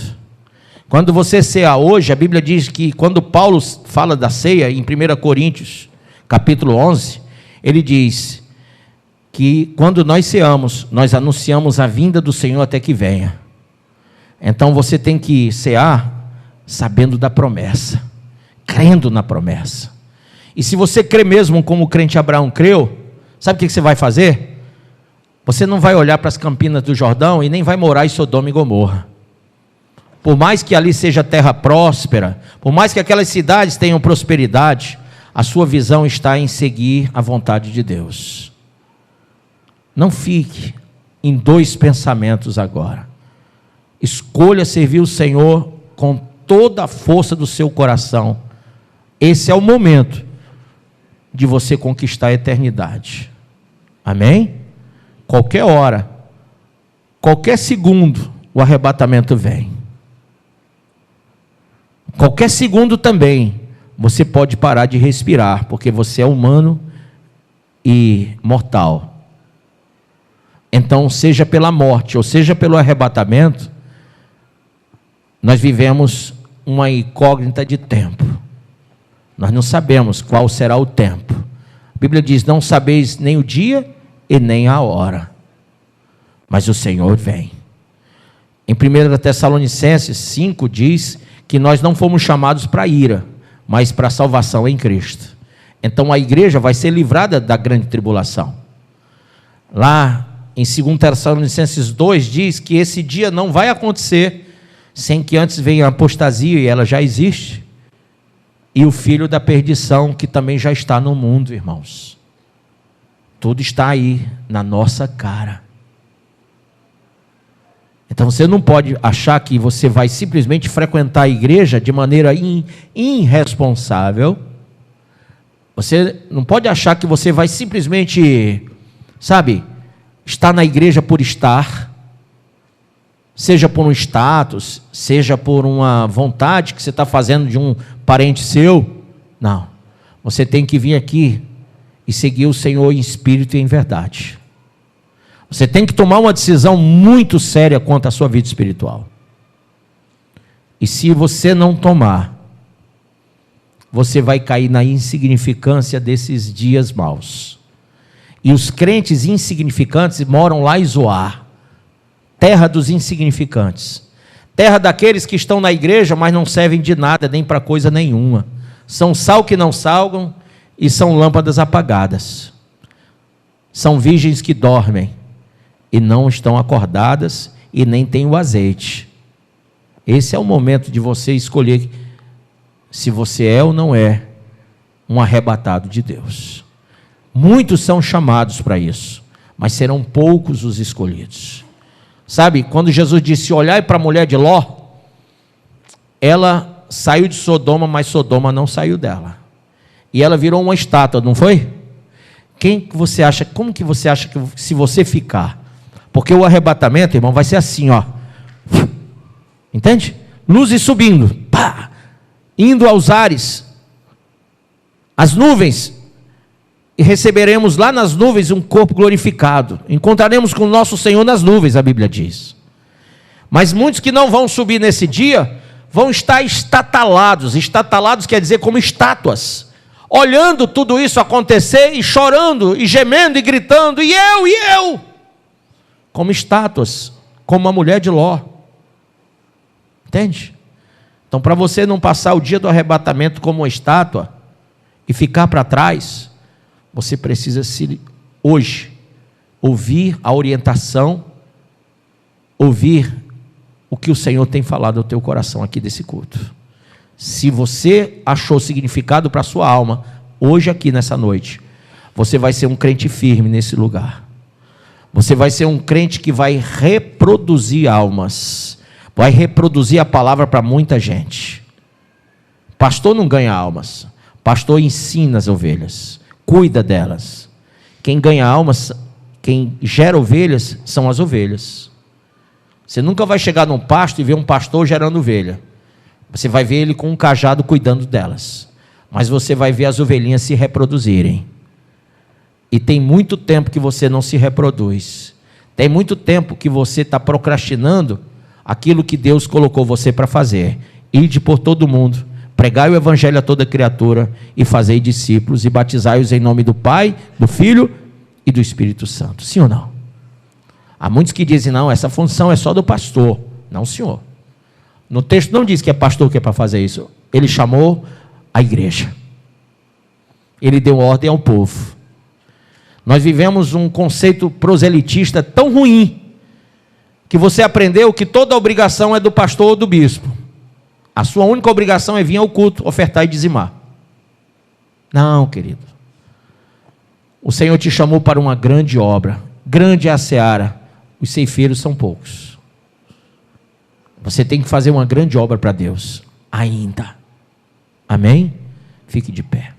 Quando você cear hoje, a Bíblia diz que quando Paulo fala da ceia, em 1 Coríntios, capítulo 11, ele diz que quando nós ceamos, nós anunciamos a vinda do Senhor até que venha. Então você tem que cear sabendo da promessa, crendo na promessa. E se você crê mesmo como o crente Abraão creu, sabe o que você vai fazer? Você não vai olhar para as campinas do Jordão e nem vai morar em Sodoma e Gomorra. Por mais que ali seja terra próspera, por mais que aquelas cidades tenham prosperidade, a sua visão está em seguir a vontade de Deus. Não fique em 2 pensamentos agora. Escolha servir o Senhor com toda a força do seu coração. Esse é o momento de você conquistar a eternidade. Amém? Qualquer hora, qualquer segundo, o arrebatamento vem. Qualquer segundo também, você pode parar de respirar, porque você é humano e mortal. Então, seja pela morte, ou seja pelo arrebatamento, nós vivemos uma incógnita de tempo. Nós não sabemos qual será o tempo. A Bíblia diz: não sabeis nem o dia e nem a hora, mas o Senhor vem. Em 1 Tessalonicenses 5 diz que nós não fomos chamados para ira, mas para a salvação em Cristo. Então a igreja vai ser livrada da grande tribulação. Lá em 2 Tessalonicenses 2 diz que esse dia não vai acontecer sem que antes venha a apostasia, e ela já existe, e o filho da perdição, que também já está no mundo, irmãos. Tudo está aí na nossa cara. Então você não pode achar que você vai simplesmente frequentar a igreja de maneira irresponsável. Você não pode achar que você vai simplesmente, estar na igreja por estar, seja por um status, seja por uma vontade que você está fazendo de um parente seu. Não, você tem que vir aqui e seguir o Senhor em espírito e em verdade. Você tem que tomar uma decisão muito séria quanto à sua vida espiritual. E se você não tomar, você vai cair na insignificância desses dias maus. E os crentes insignificantes moram lá em Zoar, terra dos insignificantes, terra daqueles que estão na igreja, mas não servem de nada, nem para coisa nenhuma. São sal que não salgam e são lâmpadas apagadas. São virgens que dormem e não estão acordadas e nem têm o azeite. Esse é o momento de você escolher se você é ou não é um arrebatado de Deus. Muitos são chamados para isso, mas serão poucos os escolhidos. Sabe, quando Jesus disse, olhai para a mulher de Ló, ela saiu de Sodoma, mas Sodoma não saiu dela. E ela virou uma estátua, não foi? Como que você acha que se você ficar? Porque o arrebatamento, irmão, vai ser assim, ó. Entende? Luzes subindo, pá, indo aos ares, as nuvens, e receberemos lá nas nuvens um corpo glorificado. Encontraremos com o nosso Senhor nas nuvens, a Bíblia diz. Mas muitos que não vão subir nesse dia, vão estar estatalados. Estatalados quer dizer como estátuas, olhando tudo isso acontecer, e chorando, e gemendo, e gritando, e eu, como estátuas, como a mulher de Ló. Entende? Então, para você não passar o dia do arrebatamento como uma estátua, e ficar para trás, você precisa hoje ouvir a orientação, ouvir o que o Senhor tem falado ao teu coração aqui desse culto. Se você achou significado para a sua alma, hoje aqui nessa noite, você vai ser um crente firme nesse lugar. Você vai ser um crente que vai reproduzir almas, vai reproduzir a palavra para muita gente. Pastor não ganha almas, pastor ensina as ovelhas, cuida delas. Quem ganha almas, quem gera ovelhas, são as ovelhas. Você nunca vai chegar num pasto e ver um pastor gerando ovelha. Você vai ver ele com um cajado cuidando delas. Mas você vai ver as ovelhinhas se reproduzirem. E tem muito tempo que você não se reproduz. Tem muito tempo que você está procrastinando aquilo que Deus colocou você para fazer. Ide por todo mundo, pregai o evangelho a toda criatura e fazei discípulos e batizai-os em nome do Pai, do Filho e do Espírito Santo. Sim ou não? Há muitos que dizem, não, essa função é só do pastor. Não, senhor. No texto não diz que é pastor que é para fazer isso. Ele chamou a igreja. Ele deu ordem ao povo. Nós vivemos um conceito proselitista tão ruim, que você aprendeu que toda obrigação é do pastor ou do bispo. A sua única obrigação é vir ao culto, ofertar e dizimar. Não, querido. O Senhor te chamou para uma grande obra. Grande é a seara. Os ceifeiros são poucos. Você tem que fazer uma grande obra para Deus. Ainda. Amém? Fique de pé.